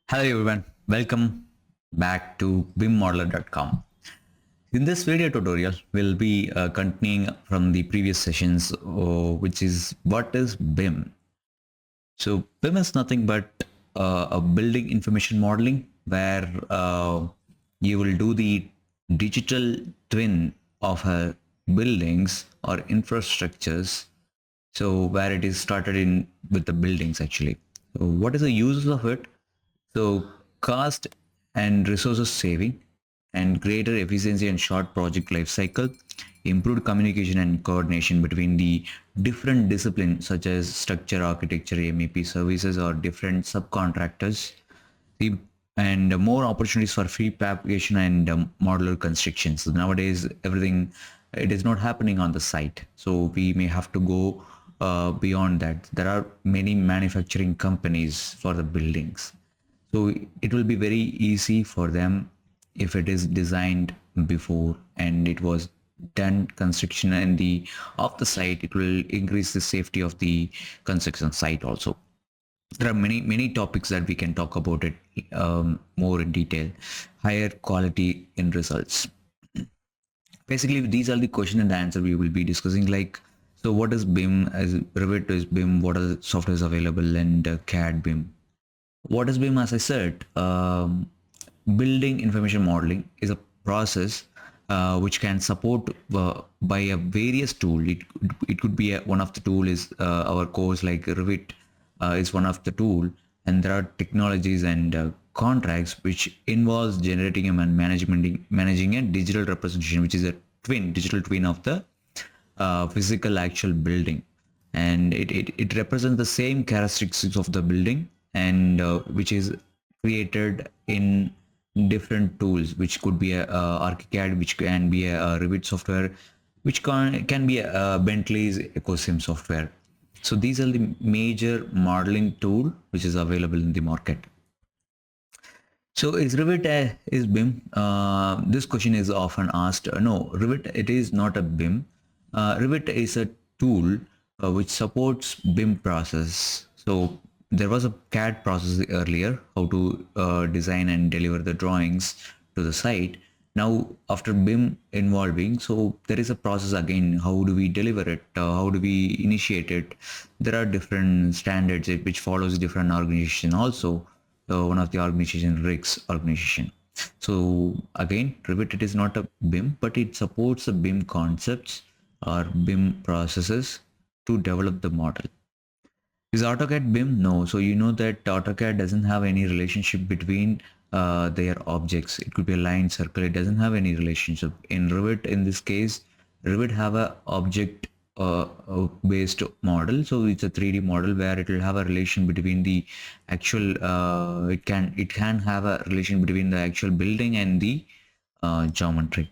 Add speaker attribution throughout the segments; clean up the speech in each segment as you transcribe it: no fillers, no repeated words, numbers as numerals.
Speaker 1: Hello everyone, welcome back to BIMmodeler.com. In this video tutorial, we'll be continuing from the previous sessions, which is what is BIM. So BIM is nothing but a building information modeling where you will do the digital twin of buildings or infrastructures. So where it is started in with the buildings actually. So what is the use of it? So cost and resources saving and greater efficiency and short project life cycle, improved communication and coordination between the different disciplines such as structure, architecture, MEP services or different subcontractors, and more opportunities for free propagation and modular construction. So nowadays everything it is not happening on the site, so we may have to go beyond that. There are many manufacturing companies for the buildings, so it will be very easy for them if it is designed before and it was done construction and the of the site. It will increase the safety of the construction site also. There are many topics that we can talk about it more in detail. Higher quality in results. Basically, these are the question and answer we will be discussing. Like, so what is BIM? As Revit is BIM, what are the softwares available, and CAD BIM. What is BIM? As I said, building information modeling is a process which can support by a various tool. It could be one of the tool is our course like Revit is one of the tool, and there are technologies and contracts which involves generating and managing a digital representation, which is a digital twin of the physical actual building, and it represents the same characteristics of the building, and which is created in different tools, which could be a AutoCAD, which can be a Revit software, which can be a Bentley's ecosystem software. So these are the major modeling tool which is available in the market. So is Revit is BIM? This question is often asked. No, Revit it is not a BIM. Revit is a tool which supports BIM process. So there was a CAD process earlier, how to design and deliver the drawings to the site. Now after BIM involving, so there is a process again. How do we deliver it? How do we initiate it? There are different standards which follows different organization also. One of the organization RIGS organization. So again, Revit it is not a BIM, but it supports the BIM concepts or BIM processes to develop the model. Is AutoCAD BIM? No. So you know that AutoCAD doesn't have any relationship between their objects. It could be a line, circle. It doesn't have any relationship. In Revit, in this case, Revit have a object based model. So it's a 3D model where it will have a relation between the actual. It can have a relation between the actual building and the geometry.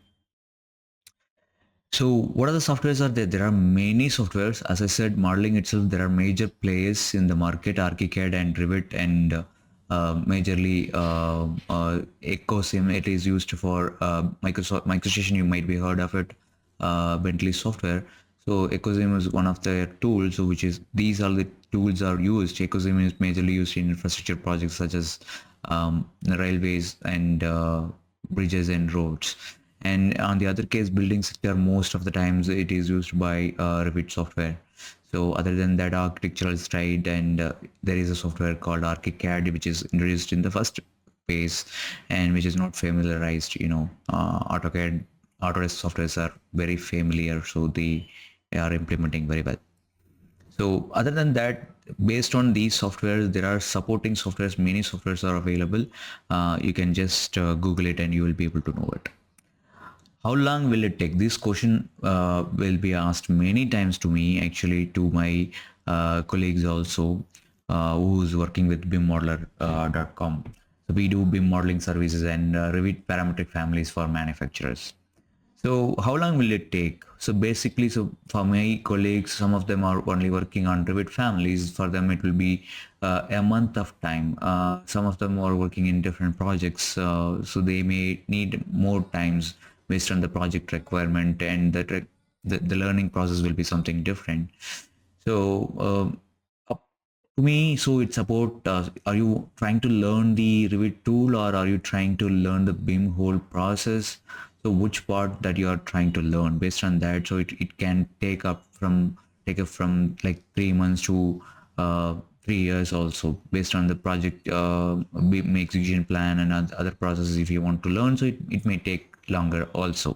Speaker 1: So what are the softwares are there? There are many softwares. As I said, modeling itself, there are major players in the market, AutoCAD and Revit, and majorly EcoSim. It is used for Microstation. You might be heard of it, Bentley software. So EcoSim is one of their tools. So which is these are the tools are used. EcoSim is majorly used in infrastructure projects such as railways and bridges and roads. And on the other case, building sector, most of the times it is used by Revit software. So other than that, architectural side, and there is a software called AutoCAD which is introduced in the first phase and which is not familiarized. AutoCAD, Autodesk softwares are very familiar, so they are implementing very well. So other than that, based on these softwares, there are supporting softwares. Many softwares are available. You can just Google it and you will be able to know it. How long will it take? This question will be asked many times to me, actually, to my colleagues also, who's working with BIMmodeler.com. So we do BIM modeling services and Revit parametric families for manufacturers. So how long will it take? So basically, so for my colleagues, some of them are only working on Revit families. For them, it will be a month of time. Some of them are working in different projects, so they may need more times based on the project requirement, and the learning process will be something different. So To me, so it's about, are you trying to learn the Revit tool, or are you trying to learn the BIM whole process? So which part that you are trying to learn, based on that, so it can take up from like 3 months to 3 years also, based on the project BIM execution plan and other processes if you want to learn. So it may take longer also.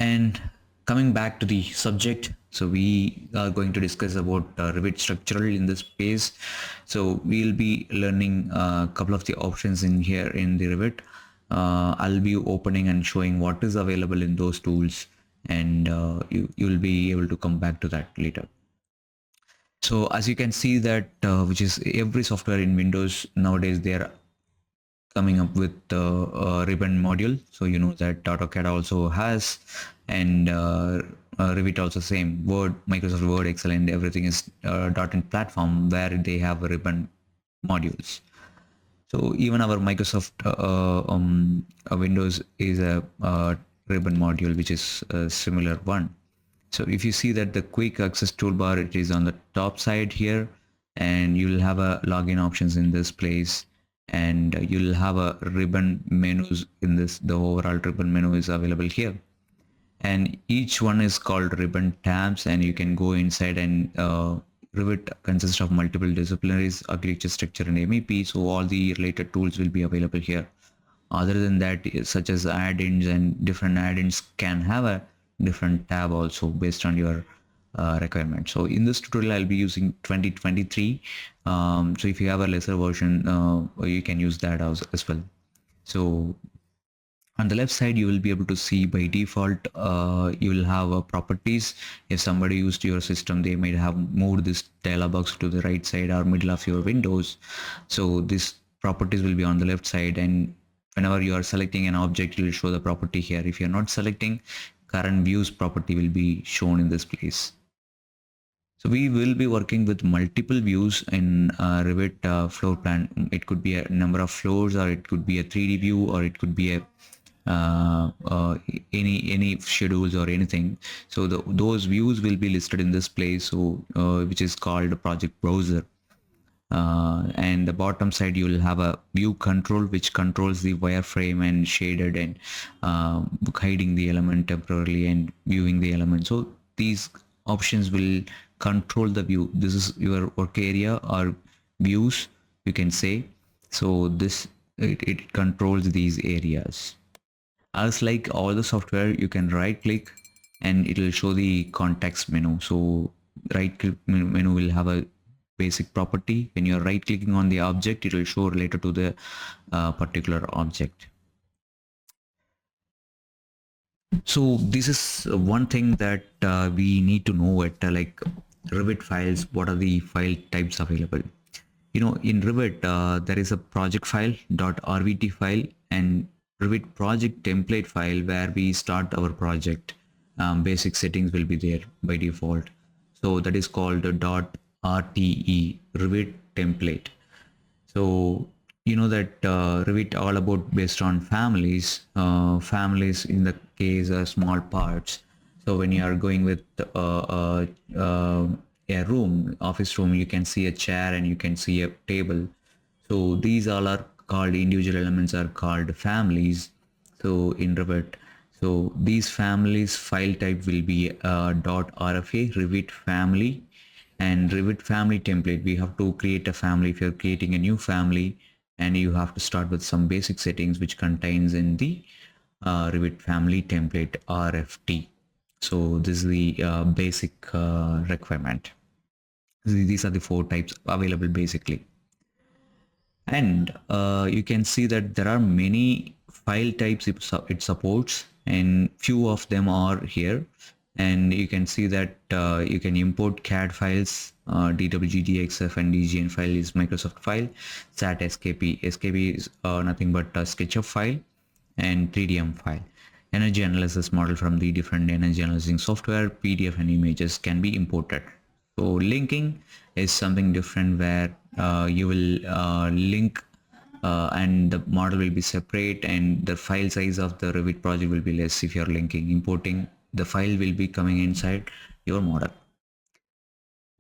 Speaker 1: And coming back to the subject, so we are going to discuss about Revit structural in this space. So we'll be learning a couple of the options in here in the Revit. I'll be opening and showing what is available in those tools, and you'll be able to come back to that later. So as you can see that which is every software in Windows nowadays, they are coming up with the ribbon module. So you know that AutoCAD also has, and Revit also same. Word, Microsoft Word, Excel, and everything is .NET platform where they have ribbon modules. So even our Microsoft Windows is a ribbon module, which is a similar one. So if you see that the quick access toolbar, it is on the top side here, and you'll have a login options in this place, and you'll have a ribbon menus in this. The overall ribbon menu is available here, and each one is called ribbon tabs, and you can go inside. And Revit consists of multiple disciplinaries, architecture, structure, and MEP. So all the related tools will be available here. Other than that, such as add-ins, and different add-ins can have a different tab also based on your requirement. So in this tutorial I'll be using 2023. So if you have a lesser version, you can use that as well. So on the left side, you will be able to see by default, you will have properties. If somebody used your system, they might have moved this dialog box to the right side or middle of your windows. So this properties will be on the left side, and whenever you are selecting an object, you will show the property here. If you're not selecting, current views property will be shown in this place. So we will be working with multiple views in Revit floor plan. It could be a number of floors, or it could be a 3D view, or it could be a any schedules or anything. So those views will be listed in this place, so which is called project browser. And the bottom side, you will have a view control, which controls the wireframe and shaded, and hiding the element temporarily and viewing the element. So these options will control the view. This is your work area or views, you can say. So this it controls these areas. As like all the software, you can right click and it will show the context menu. So right click menu will have a basic property. When you're right clicking on the object, it will show related to the particular object. So this is one thing that we need to know at like Revit files. What are the file types available? You know, in Revit, there is a project file, .rvt file, and Revit project template file where we start our project. Basic settings will be there by default. So that is called a .rte, Revit template. So you know that Revit all about based on families. Families in the case are small parts. So when you are going with a room, office room, you can see a chair and you can see a table. So these all are called individual elements, are called families. So in Revit, so these families file type will be .rfa, Revit family, and Revit family template. We have to create a family. If you're creating a new family, and you have to start with some basic settings which contains in the Revit family template RFT. So this is the basic requirement. These are the 4 types available basically. And you can see that there are many file types it supports, and few of them are here. And you can see that you can import CAD files, DWG, DXF, and DGN file is Microsoft file. SAT, SKP is nothing but a SketchUp file, and 3DM file. Energy analysis model from the different energy analyzing software, PDF and images can be imported. So linking is something different, where you will link and the model will be separate, and the file size of the Revit project will be less if you're linking. Importing, the file will be coming inside your model.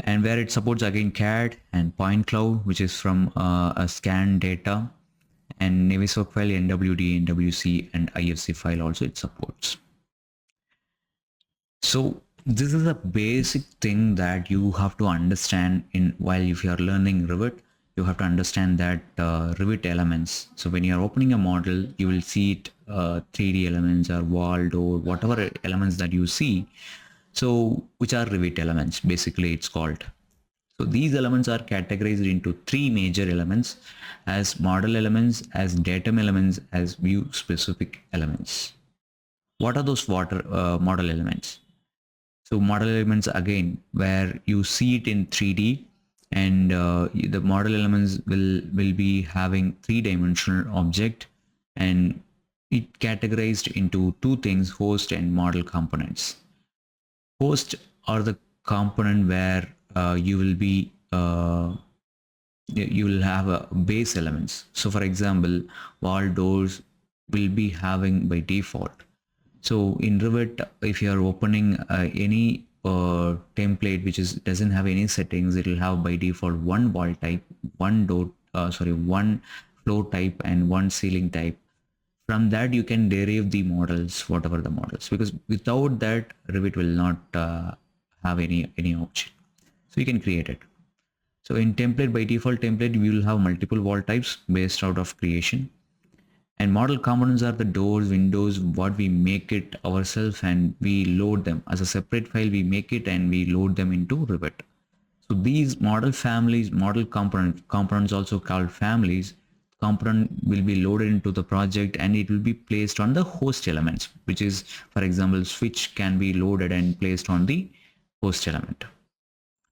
Speaker 1: and where it supports again CAD and point cloud, which is from a scan data, and Naviswork file, NWD, NWC, and IFC file also it supports. So this is a basic thing that you have to understand in while if you are learning Revit. You have to understand that Revit elements. So when you are opening a model, you will see it 3D elements or wall, door, whatever elements that you see. So which are Revit elements, basically it's called. So these elements are categorized into three major elements as model elements, as datum elements, as view specific elements. What are those model elements? So model elements again, where you see it in 3D, and the model elements will be having three-dimensional object, and it categorized into two things: host and model components. Host are the component where you will be you will have a base elements. So for example, wall doors will be having by default. So in Revit, if you are opening any template which is doesn't have any settings, it will have by default one wall type, one door, one floor type, and one ceiling type. From that you can derive the models, whatever the models, because without that Revit will not have any option. So you can create it. So in template, by default template, we will have multiple wall types based out of creation. And model components are the doors, windows, what we make it ourselves, and we load them as a separate file. We make it and we load them into Revit. So these model families, model components also called families, component will be loaded into the project and it will be placed on the host elements, which is, for example, switch can be loaded and placed on the host element.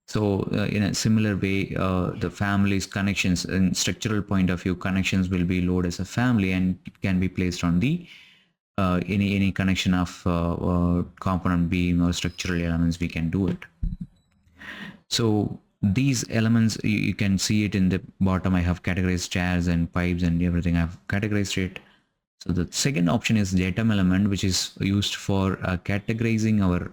Speaker 1: So in a similar way, the family's connections in structural point of view, connections will be loaded as a family and it can be placed on the any connection of component beam or structural elements, we can do it. So these elements, you can see it in the bottom. I have categorized chairs and pipes and everything. I've categorized it. So the second option is datum element, which is used for categorizing our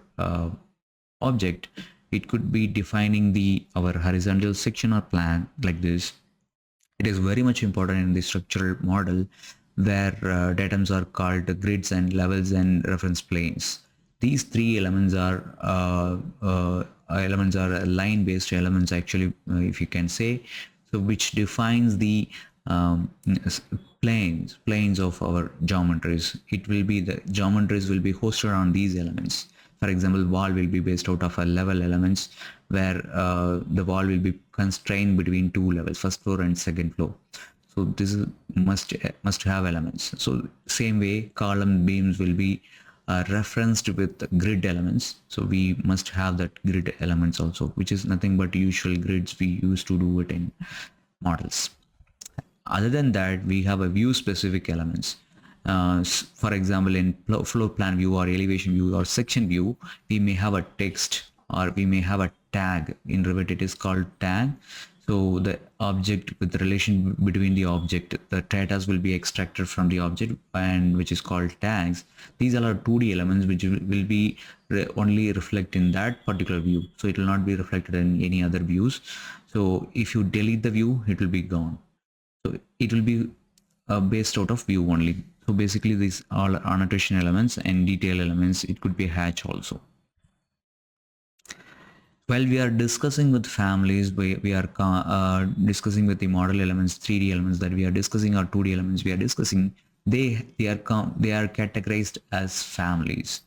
Speaker 1: object. It could be defining our horizontal section or plan like this. It is very much important in the structural model where datums are called grids and levels and reference planes. These three elements are line based elements actually, if you can say, so which defines the planes of our geometries. It will be the geometries will be hosted on these elements. For example, wall will be based out of a level elements where the wall will be constrained between two levels, first floor and second floor. So this is must have elements. So same way, column beams will be referenced with grid elements. So we must have that grid elements also, which is nothing but usual grids we used to do it in models. Other than that, we have a view specific elements. For example, in floor plan view or elevation view or section view, we may have a text or we may have a tag. In Revit it is called tag. So the object, with the relation between the object, the data will be extracted from the object, and which is called tags. These are 2D elements which will be only reflect in that particular view. So it will not be reflected in any other views. So if you delete the view, it will be gone. So it will be based out of view only. So basically these are annotation elements and detail elements. It could be a hatch also. While we are discussing with families, we are discussing with the model elements, 3D elements that we are discussing, or 2D elements we are discussing, they are categorized as families.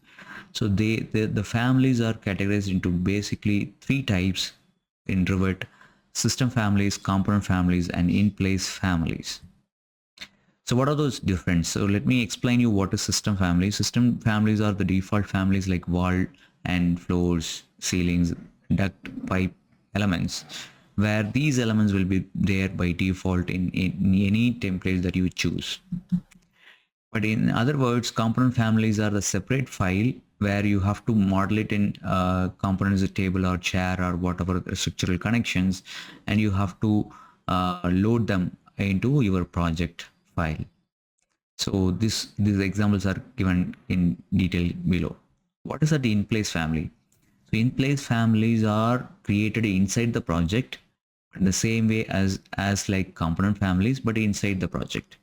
Speaker 1: So the families are categorized into basically three types in Revit: system families, component families, and in-place families. So what are those different? So let me explain you what is system families. System families are the default families like wall and floors, ceilings, duct, pipe elements, where these elements will be there by default in any template that you choose. But in other words, component families are the separate file where you have to model it in components, a table or chair or whatever structural connections, and you have to load them into your project file. So these examples are given in detail below. What is the in-place family? So in-place families are created inside the project the same way as like component families, but inside the project.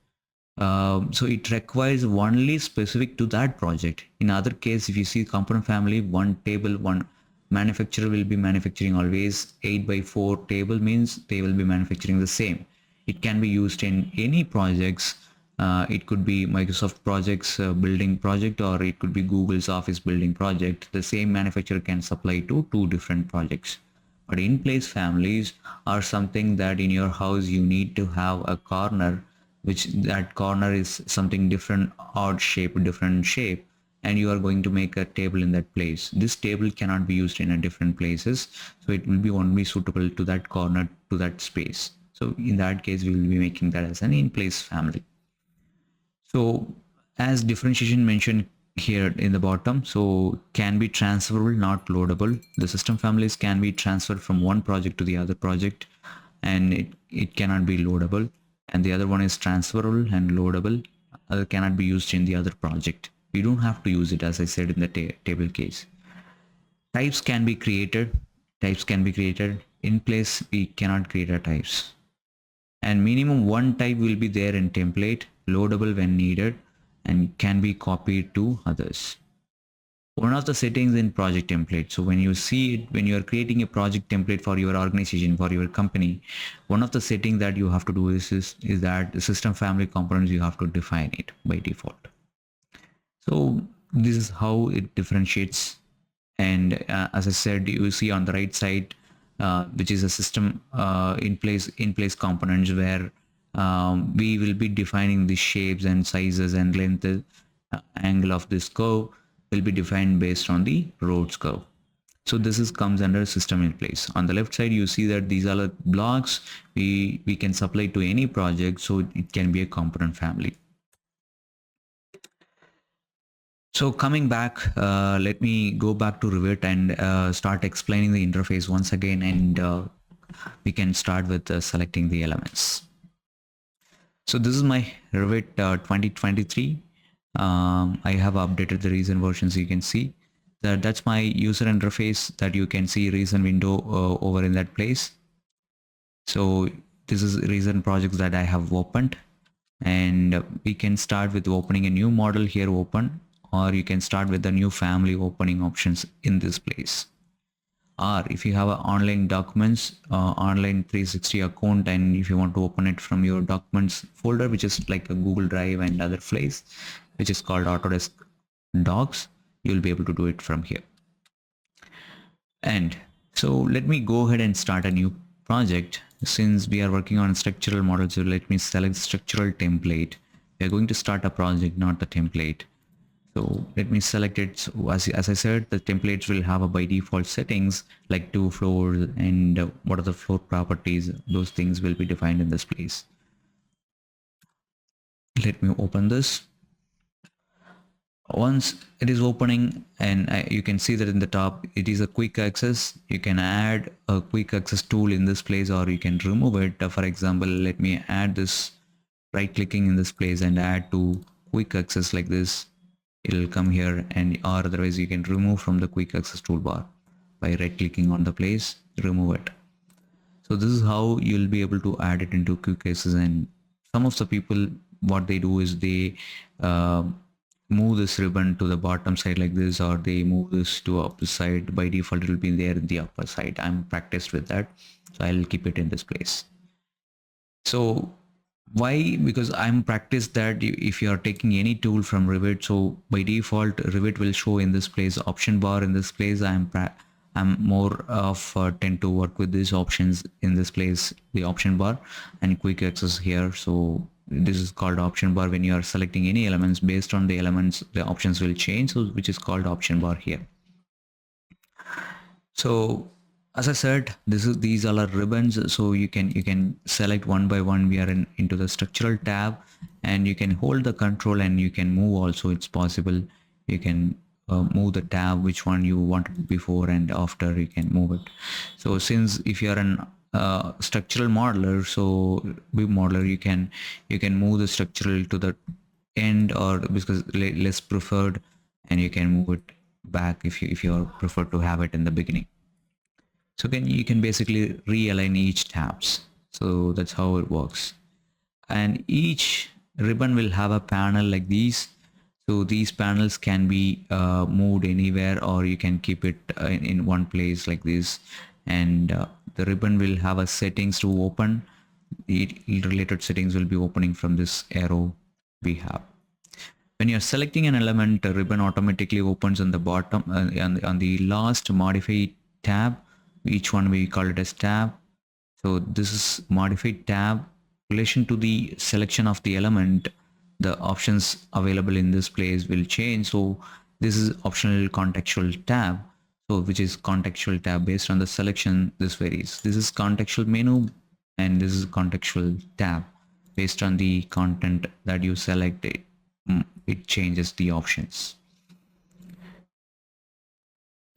Speaker 1: So it requires only specific to that project. In other case, if you see component family, one table, one manufacturer will be manufacturing always 8 by 4 table, means they will be manufacturing the same. It can be used in any projects. It could be Microsoft projects building project, or it could be Google's office building project. The same manufacturer can supply to two different projects. But in place families are something that in your house you need to have a corner, which that corner is something different, odd shape, different shape, and you are going to make a table in that place. This table cannot be used in a different places, so it will be only suitable to that corner, to that space. So in that case, we will be making that as an in-place family. So as differentiation mentioned here in the bottom, so can be transferable, not loadable. The system families can be transferred from one project to the other project, and it cannot be loadable. And the other one is transferable and loadable. Other cannot be used in the other project. You don't have to use it, as I said in the table case. Types can be created. Types can be created. In place, we cannot create a types. And minimum one type will be there in template, loadable when needed, and can be copied to others. One of the settings in project template. So when you see it, when you are creating a project template for your organization, for your company, one of the settings that you have to do is that the system family components, you have to define it by default. So this is how it differentiates. And as I said, you see on the right side, which is a system in place components, where we will be defining the shapes and sizes and length, angle of this curve will be defined based on the roads curve. So this is comes under system in place. On the left side, you see that these are the blocks we can supply to any project, so it can be a component family. So coming back, let me go back to Revit and start explaining the interface once again, and we can start with selecting the elements. So this is my Revit 2023. I have updated the recent versions. You can see that that's my user interface, that you can see recent window over in that place. So this is recent projects that I have opened, and we can start with opening a new model here, open, or you can start with the new family opening options in this place. Or if you have an online documents, online 360 account, and if you want to open it from your documents folder, which is like a Google Drive and other place, which is called Autodesk Docs, you'll be able to do it from here. And so let me go ahead and start a new project. Since we are working on structural models, so let me select structural template. We are going to start a project, not the template. So let me select it. So as I said, the templates will have a by default settings like 2 floors and what are the floor properties. Those things will be defined in this place. Let me open this. Once it is opening, and you can see that in the top it is a quick access. You can add a quick access tool in this place, or you can remove it. For example, let me add this, right clicking in this place and add to quick access like this. It'll come here, and or otherwise you can remove from the quick access toolbar by right clicking on the place, remove it. So this is how you'll be able to add it into quick access. And some of the people, what they do is they move this ribbon to the bottom side like this, or they move this to upper side. By default it will be there in the upper side. I'm practiced with that, so I'll keep it in this place. So why? Because I'm practiced that if you are taking any tool from Revit, so by default Revit will show in this place option bar. In this place I'm more of tend to work with these options in this place, the option bar and quick access here. So this is called option bar. When you are selecting any elements, based on the elements the options will change, so which is called option bar here. So as I said, these all are ribbons, so you can select one by one. We are into the structural tab, and you can hold the control and you can move also. It's possible you can move the tab, which one you wanted before and after, you can move it. So since if you are an structural modeler, so BIM modeler, you can move the structural to the end, or because less preferred, and you can move it back if you prefer to have it in the beginning. So you can basically realign each tabs. So that's how it works. And each ribbon will have a panel like these. So these panels can be moved anywhere, or you can keep it in one place like this. And the ribbon will have a settings to open. The related settings will be opening from this arrow we have. When you're selecting an element, a ribbon automatically opens on the bottom, on the last modify tab. Each one we call it as tab. So this is modified tab. In relation to the selection of the element, the options available in this place will change. So this is optional contextual tab. So which is contextual tab based on the selection, this varies. This is contextual menu, and this is contextual tab. Based on the content that you select, it changes the options.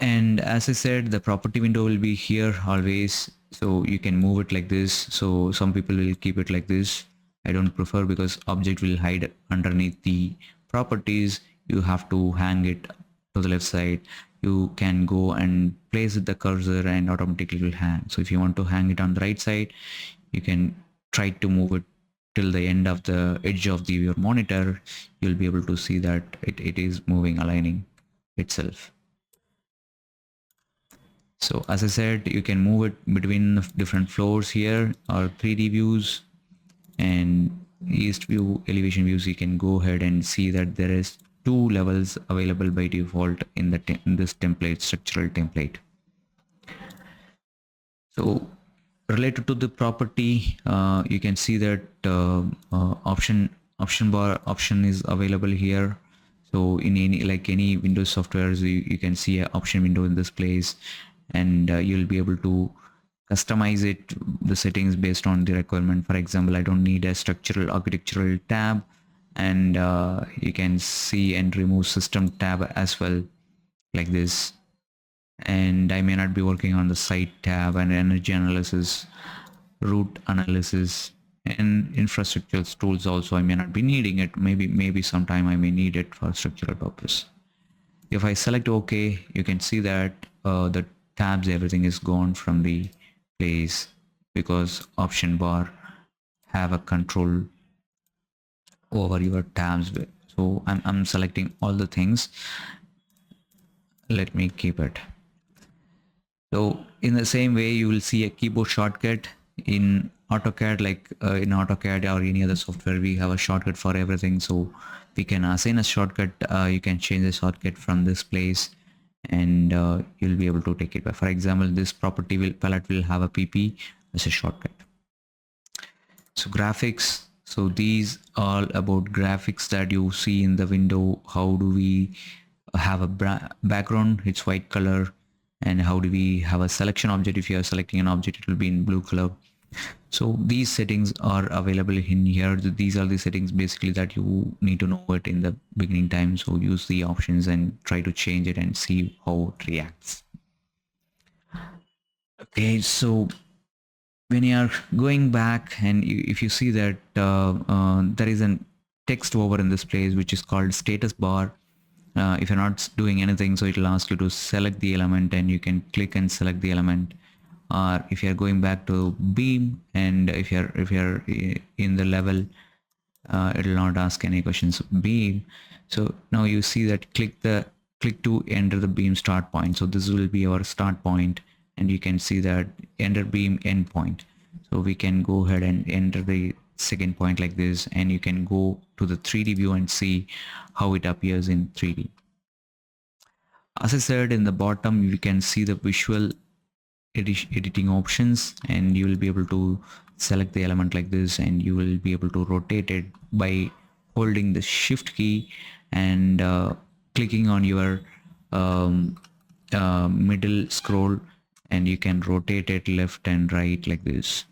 Speaker 1: And as I said, the property window will be here always, so you can move it like this. So some people will keep it like this. I don't prefer, because object will hide underneath the properties. You have to hang it to the left side. You can go and place the cursor and automatically will hang. So if you want to hang it on the right side, you can try to move it till the end of the edge of your monitor. You'll be able to see that it is moving, aligning itself. So as I said, you can move it between different floors here, or 3D views and east view, elevation views. You can go ahead and see that there is 2 levels available by default in this template, structural template. So related to the property, you can see that option bar option is available here. So in any Windows software, you can see an option window in this place, and you'll be able to customize it, the settings based on the requirement. For example, I don't need a structural architectural tab, and you can see and remove system tab as well, like this. And I may not be working on the site tab and energy analysis, route analysis, and infrastructure tools also. I may not be needing it. Maybe sometime I may need it for structural purpose. If I select OK, you can see that the tabs, everything is gone from the place, because option bar have a control over your tabs. So I'm selecting all the things. Let me keep it. So in the same way, you will see a keyboard shortcut in AutoCAD, like in AutoCAD or any other software, we have a shortcut for everything. So we can assign a shortcut. You can change the shortcut from this place, and you'll be able to take it back. For example, this property palette will have a PP as a shortcut. So graphics. So these are about graphics that you see in the window. How do we have a background? It's white color. And how do we have a selection object? If you are selecting an object, it will be in blue color. So these settings are available in here. These are the settings basically that you need to know it in the beginning time. So use the options and try to change it and see how it reacts. Okay, so when you are going back, and if you see that there is a text over in this place which is called status bar. If you're not doing anything, so it will ask you to select the element, and you can click and select the element. Or if you're going back to BIM, and if you're in the level, it will not ask any questions. BIM. So now you see that click to enter the BIM start point. So this will be our start point, and you can see that enter BIM endpoint. So we can go ahead and enter the second point like this, and you can go to the 3D view and see how it appears in 3D. As I said, in the bottom you can see the visual editing options, and you will be able to select the element like this, and you will be able to rotate it by holding the shift key and clicking on your middle scroll, and you can rotate it left and right like this,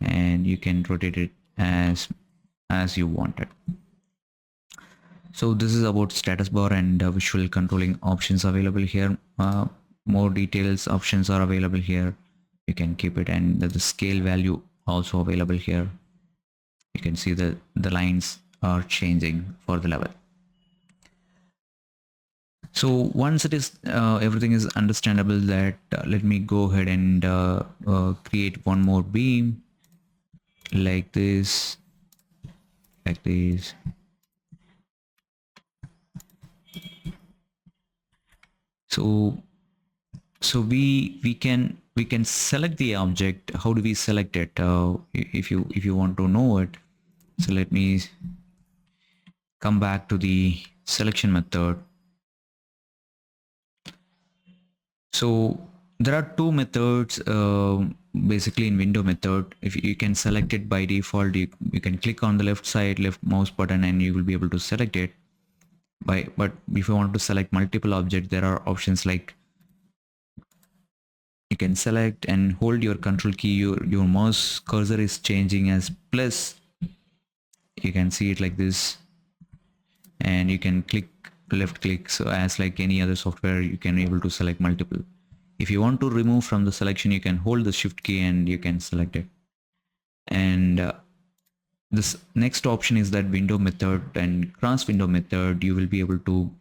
Speaker 1: and you can rotate it as you want it. So this is about status bar and visual controlling options available here. More details options are available here. You can keep it, and the scale value also available here. You can see the lines are changing for the level. So once it is everything is understandable, that let me go ahead and create one more beam like this, like this. So we can select the object. How do we select it? If you want to know it, so let me come back to the selection method. So there are two methods basically in window method. If you can select it by default, you can click on the left mouse button and you will be able to select it. But if you want to select multiple objects, there are options like you can select and hold your control key. Your mouse cursor is changing as plus. You can see it like this, and you can left click. So as like any other software, you can able to select multiple. If you want to remove from the selection, you can hold the shift key and you can select it. And this next option is that window method and cross window method. You will be able to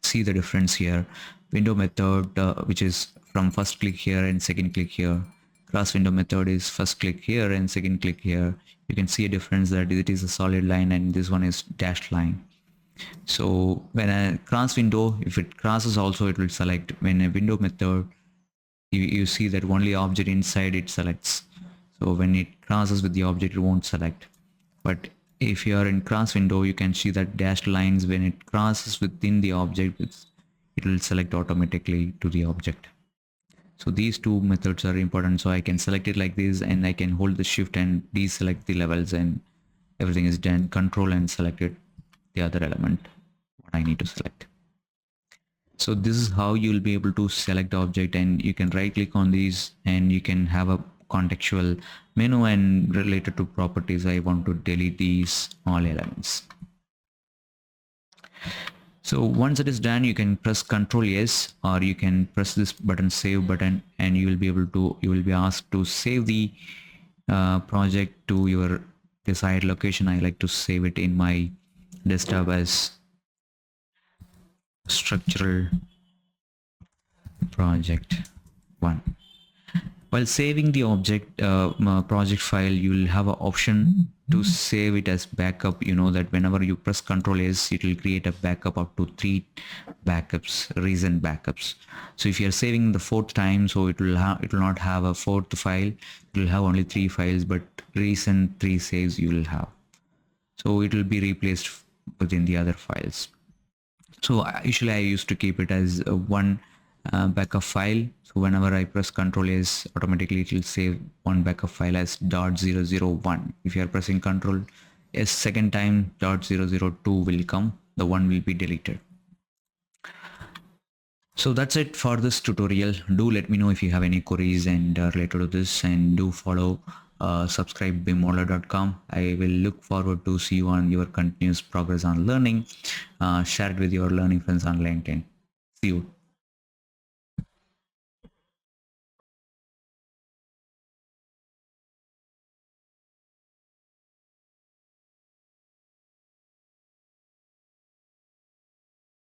Speaker 1: see the difference here. Window method, which is from first click here and second click here. Cross window method is first click here and second click here. You can see a difference that it is a solid line and this one is dashed line. So when a cross window, if it crosses also, it will select. When a window method, you see that only object inside it selects. So when it crosses with the object, it won't select. But if you are in cross window, you can see that dashed lines. When it crosses within the object, it will select automatically to the object. So these two methods are important. So I can select it like this, and I can hold the shift and deselect the levels, and everything is done. Control and select it, the other element what I need to select. So this is how you will be able to select the object, and you can right click on these and you can have a contextual menu, and related to properties, I want to delete these all elements. So once it is done, you can press Ctrl S, or you can press this button, save button, and you will be asked to save the project to your desired location. I like to save it in my desktop as structural project 1. While saving the object project file, you will have an option to save it as backup. You know that whenever you press Ctrl S, it will create a backup up to 3 backups, recent backups. So if you are saving the 4th time, so it will not have a 4th file. It will have only 3 files, but recent 3 saves you will have. So it will be replaced within the other files. So usually I used to keep it as one backup file. So whenever I press Ctrl S, automatically it will save one backup file as .001. If you are pressing Ctrl S second time, .002 will come. The 1 will be deleted. So that's it for this tutorial. Do let me know if you have any queries and related to this, and do follow subscribe BIMmodeler.com. I will look forward to see you on your continuous progress on learning. Share it with your learning friends on LinkedIn. See you.